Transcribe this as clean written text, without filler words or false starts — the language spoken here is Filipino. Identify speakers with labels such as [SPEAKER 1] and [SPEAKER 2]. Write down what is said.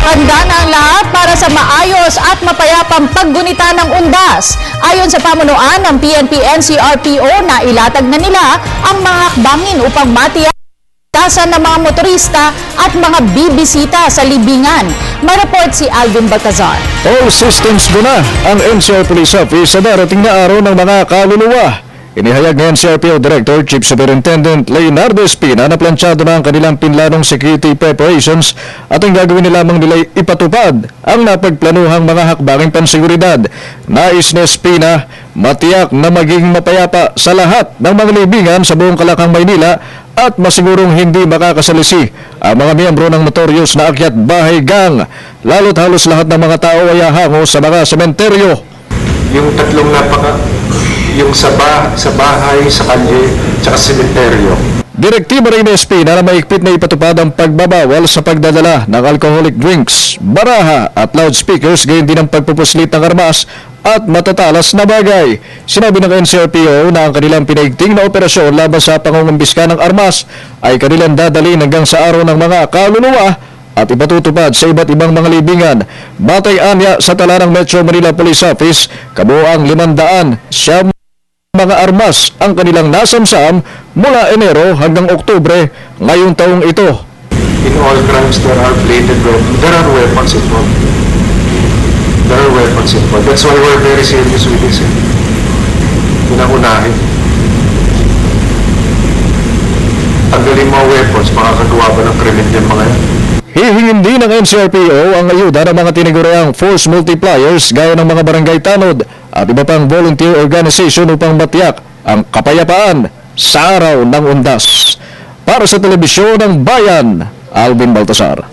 [SPEAKER 1] Handa na ang lahat para sa maayos at mapayapang paggunita ng undas. Ayon sa pamunuan ng PNP-NCRPO na ilatag na nila ang mga hakbangin upang matiyak ng mga motorista at mga bibisita sa libingan. Mareport si Alvin Baltazar.
[SPEAKER 2] All systems go na ang NCR Police Office sa darating na araw ng mga kaluluwa. Inihayag ng NCRPO Director Chief Superintendent Leonardo Espina na plansyado na ang kanilang pinlanong security preparations at ang gagawin nila lamang nila ipatupad ang napagplanuhang mga hakbanging panseguridad. Nais ni Espina matiyak na maging mapayapa sa lahat ng mga libingan sa buong Kalakang, Maynila at masigurong hindi makakasalisi ang mga miyembro ng notorious na akyat bahay gang, lalo't halos lahat ng mga tao ay hahango sa mga sementeryo.
[SPEAKER 3] Yung tatlong yung sa bahay, sa kalye, tsaka sementeryo.
[SPEAKER 2] Direktiba rin ng Espina na maigpit na ipatupad ang pagbabawal sa pagdadala ng alcoholic drinks, baraha at loudspeakers, gayon din ang pagpupuslit ng armas at matatalas na bagay. Sinabi ng NCRPO na ang kanilang pinaigting na operasyon laban sa pangungumbiska ng armas ay kanilang dadalhin hanggang sa araw ng mga kaluluwa at ipatutupad sa iba't ibang mga libingan. Batay anya sa tala ng Metro Manila Police Office, kabuoang 500 siyam mga armas ang kanilang nasamsam mula Enero hanggang Oktubre ngayong taong ito.
[SPEAKER 3] In all crimes, there are weapons involved. There are weapons involved. That's why we're very serious with this. Unang-unahin. Tanggalin mga weapons, makakagawa ba ng krimen din mga yan?
[SPEAKER 2] Hihingin din ng NCRPO ang ayuda ng mga tinaguriang force multipliers gaya ng mga barangay tanod at iba pang volunteer organization upang matiyak ang kapayapaan sa araw ng undas. Para sa Telebisyon ng Bayan, Alvin Baltazar.